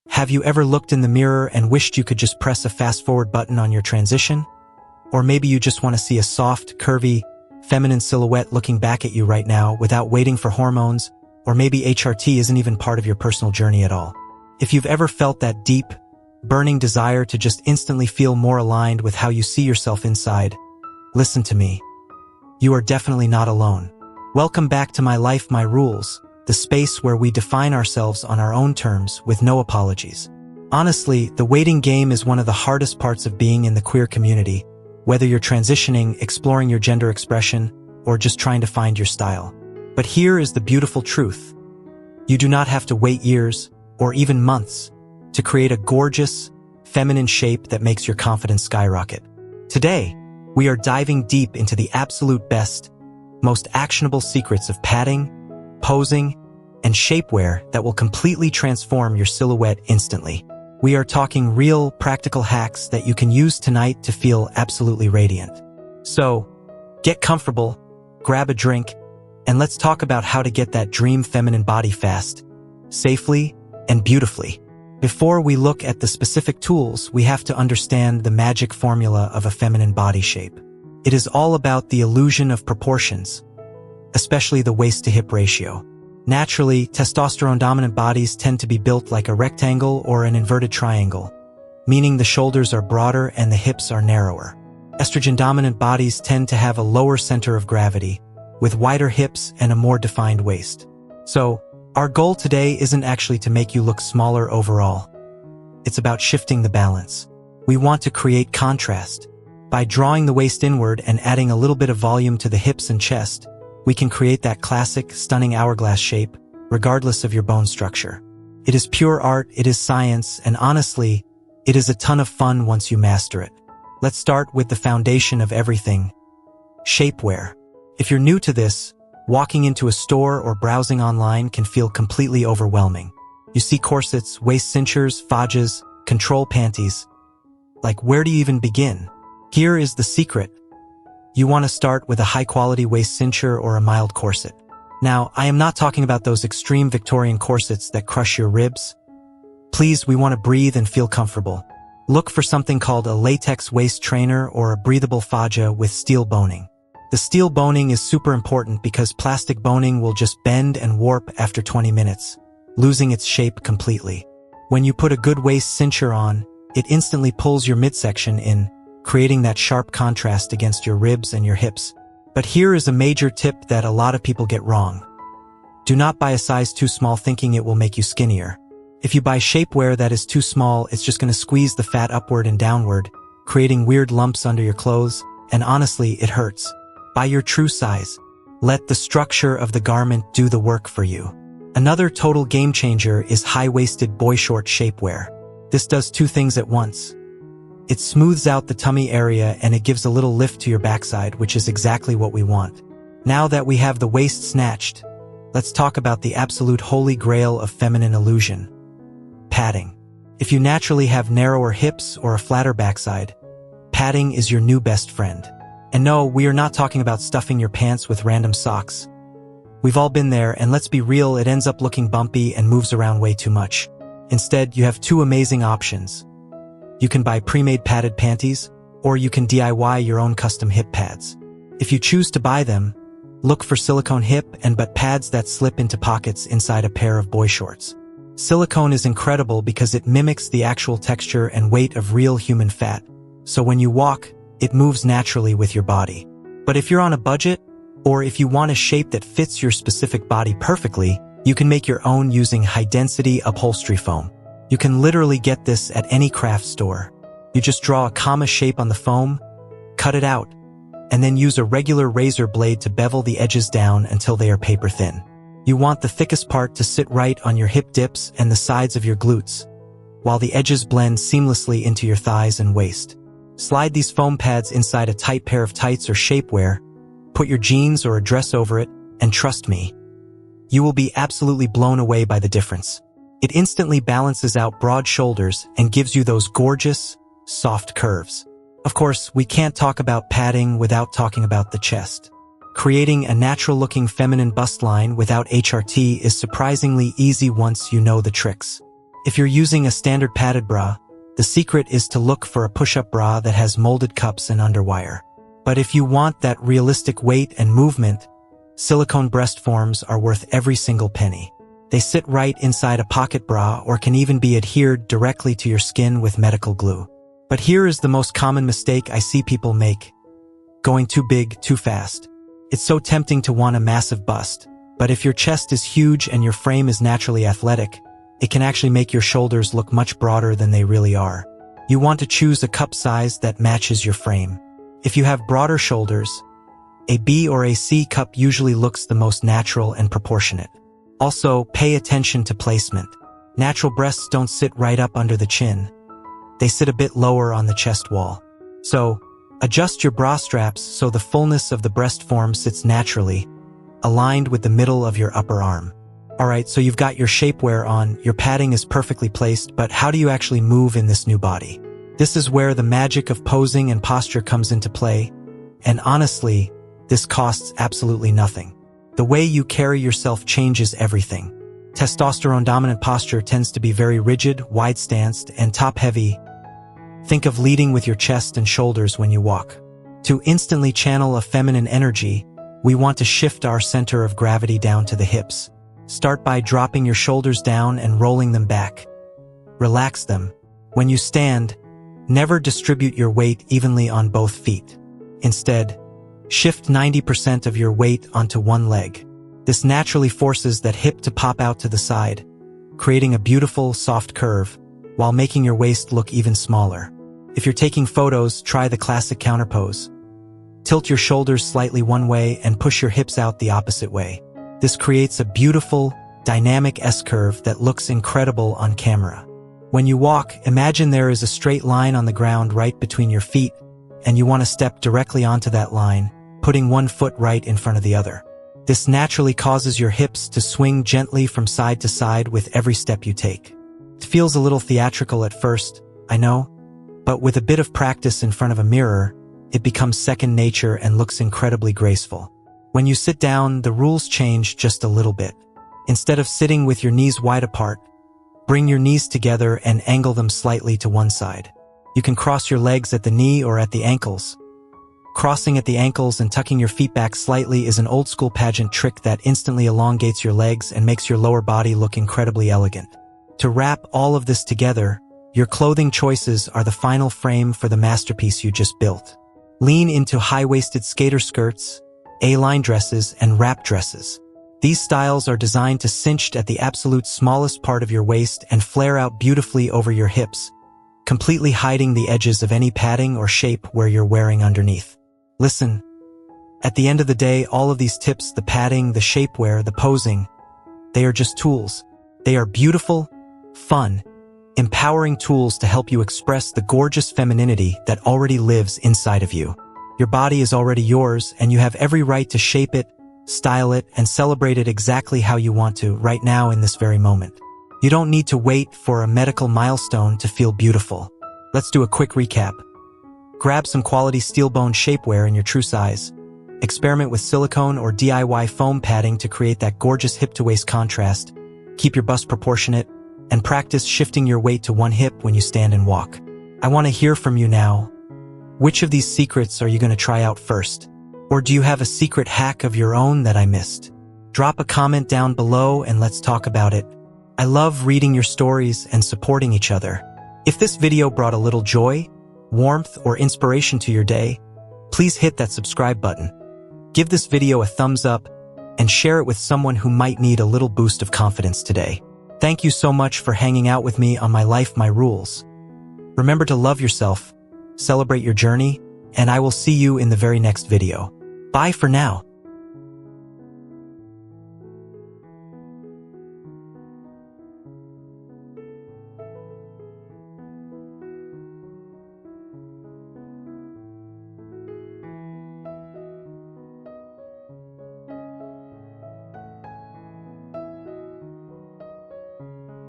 Have you ever looked in the mirror and wished you could just press a fast-forward button on your transition? Or maybe you just want to see a soft, curvy, feminine silhouette looking back at you right now without waiting for hormones, or maybe HRT isn't even part of your personal journey at all. If you've ever felt that deep, burning desire to just instantly feel more aligned with how you see yourself inside, listen to me. You are definitely not alone. Welcome back to My Life, My Rules, the space where we define ourselves on our own terms with no apologies. Honestly, the waiting game is one of the hardest parts of being in the queer community, whether you're transitioning, exploring your gender expression, or just trying to find your style. But here is the beautiful truth. You do not have to wait years, or even months, to create a gorgeous, feminine shape that makes your confidence skyrocket. Today, we are diving deep into the absolute best, most actionable secrets of padding, posing, and shapewear that will completely transform your silhouette instantly. We are talking real, practical hacks that you can use tonight to feel absolutely radiant. So, get comfortable, grab a drink, and let's talk about how to get that dream feminine body fast, safely, and beautifully. Before we look at the specific tools, we have to understand the magic formula of a feminine body shape. It is all about the illusion of proportions, especially the waist-to-hip ratio. Naturally, testosterone-dominant bodies tend to be built like a rectangle or an inverted triangle, meaning the shoulders are broader and the hips are narrower. Estrogen-dominant bodies tend to have a lower center of gravity, with wider hips and a more defined waist. So, our goal today isn't actually to make you look smaller overall. It's about shifting the balance. We want to create contrast. By drawing the waist inward and adding a little bit of volume to the hips and chest, we can create that classic, stunning hourglass shape, regardless of your bone structure. It is pure art, it is science, and honestly, it is a ton of fun once you master it. Let's start with the foundation of everything: shapewear. If you're new to this, walking into a store or browsing online can feel completely overwhelming. You see corsets, waist cinchers, fajas, control panties. Like, where do you even begin? Here is the secret. You want to start with a high-quality waist cincher or a mild corset. Now, I am not talking about those extreme Victorian corsets that crush your ribs. Please, we want to breathe and feel comfortable. Look for something called a latex waist trainer or a breathable faja with steel boning. The steel boning is super important because plastic boning will just bend and warp after 20 minutes, losing its shape completely. When you put a good waist cincher on, it instantly pulls your midsection in, creating that sharp contrast against your ribs and your hips. But here is a major tip that a lot of people get wrong. Do not buy a size too small thinking it will make you skinnier. If you buy shapewear that is too small, it's just going to squeeze the fat upward and downward, creating weird lumps under your clothes, and honestly, it hurts. Buy your true size. Let the structure of the garment do the work for you. Another total game changer is high-waisted boy short shapewear. This does two things at once. It smooths out the tummy area and it gives a little lift to your backside, which is exactly what we want. Now that we have the waist snatched, let's talk about the absolute holy grail of feminine illusion: padding. If you naturally have narrower hips or a flatter backside, padding is your new best friend. And no, we are not talking about stuffing your pants with random socks. We've all been there, and let's be real, it ends up looking bumpy and moves around way too much. Instead, you have two amazing options. You can buy pre-made padded panties, or you can DIY your own custom hip pads. If you choose to buy them, look for silicone hip and butt pads that slip into pockets inside a pair of boy shorts. Silicone is incredible because it mimics the actual texture and weight of real human fat, so when you walk, it moves naturally with your body. But if you're on a budget, or if you want a shape that fits your specific body perfectly, you can make your own using high-density upholstery foam. You can literally get this at any craft store. You just draw a comma shape on the foam, cut it out, and then use a regular razor blade to bevel the edges down until they are paper thin. You want the thickest part to sit right on your hip dips and the sides of your glutes, while the edges blend seamlessly into your thighs and waist. Slide these foam pads inside a tight pair of tights or shapewear, put your jeans or a dress over it, and trust me, you will be absolutely blown away by the difference. It instantly balances out broad shoulders and gives you those gorgeous, soft curves. Of course, we can't talk about padding without talking about the chest. Creating a natural-looking feminine bust line without HRT is surprisingly easy once you know the tricks. If you're using a standard padded bra, the secret is to look for a push-up bra that has molded cups and underwire. But if you want that realistic weight and movement, silicone breast forms are worth every single penny. They sit right inside a pocket bra or can even be adhered directly to your skin with medical glue. But here is the most common mistake I see people make: going too big, too fast. It's so tempting to want a massive bust, but if your chest is huge and your frame is naturally athletic, it can actually make your shoulders look much broader than they really are. You want to choose a cup size that matches your frame. If you have broader shoulders, a B or a C cup usually looks the most natural and proportionate. Also, pay attention to placement. Natural breasts don't sit right up under the chin. They sit a bit lower on the chest wall. So, adjust your bra straps so the fullness of the breast form sits naturally, aligned with the middle of your upper arm. Alright, so you've got your shapewear on, your padding is perfectly placed, but how do you actually move in this new body? This is where the magic of posing and posture comes into play, and honestly, this costs absolutely nothing. The way you carry yourself changes everything. Testosterone-dominant posture tends to be very rigid, wide-stanced, and top-heavy. Think of leading with your chest and shoulders when you walk. To instantly channel a feminine energy, we want to shift our center of gravity down to the hips. Start by dropping your shoulders down and rolling them back. Relax them. When you stand, never distribute your weight evenly on both feet. Instead, shift 90% of your weight onto one leg. This naturally forces that hip to pop out to the side, creating a beautiful, soft curve, while making your waist look even smaller. If you're taking photos, try the classic counter pose. Tilt your shoulders slightly one way and push your hips out the opposite way. This creates a beautiful, dynamic S-curve that looks incredible on camera. When you walk, imagine there is a straight line on the ground right between your feet, and you want to step directly onto that line, putting one foot right in front of the other. This naturally causes your hips to swing gently from side to side with every step you take. It feels a little theatrical at first, I know, but with a bit of practice in front of a mirror, it becomes second nature and looks incredibly graceful. When you sit down, the rules change just a little bit. Instead of sitting with your knees wide apart, bring your knees together and angle them slightly to one side. You can cross your legs at the knee or at the ankles. Crossing at the ankles and tucking your feet back slightly is an old-school pageant trick that instantly elongates your legs and makes your lower body look incredibly elegant. To wrap all of this together, your clothing choices are the final frame for the masterpiece you just built. Lean into high-waisted skater skirts, A-line dresses, and wrap dresses. These styles are designed to cinch at the absolute smallest part of your waist and flare out beautifully over your hips, completely hiding the edges of any padding or shape where you're wearing underneath. Listen, at the end of the day, all of these tips, the padding, the shapewear, the posing, they are just tools. They are beautiful, fun, empowering tools to help you express the gorgeous femininity that already lives inside of you. Your body is already yours, and you have every right to shape it, style it, and celebrate it exactly how you want to right now in this very moment. You don't need to wait for a medical milestone to feel beautiful. Let's do a quick recap. Grab some quality steel-bone shapewear in your true size. Experiment with silicone or DIY foam padding to create that gorgeous hip-to-waist contrast. Keep your bust proportionate, and practice shifting your weight to one hip when you stand and walk. I want to hear from you now. Which of these secrets are you going to try out first? Or do you have a secret hack of your own that I missed? Drop a comment down below and let's talk about it. I love reading your stories and supporting each other. If this video brought a little joy, warmth, or inspiration to your day, please hit that subscribe button. Give this video a thumbs up and share it with someone who might need a little boost of confidence today. Thank you so much for hanging out with me on My Life, My Rules. Remember to love yourself, celebrate your journey, and I will see you in the very next video. Bye for now.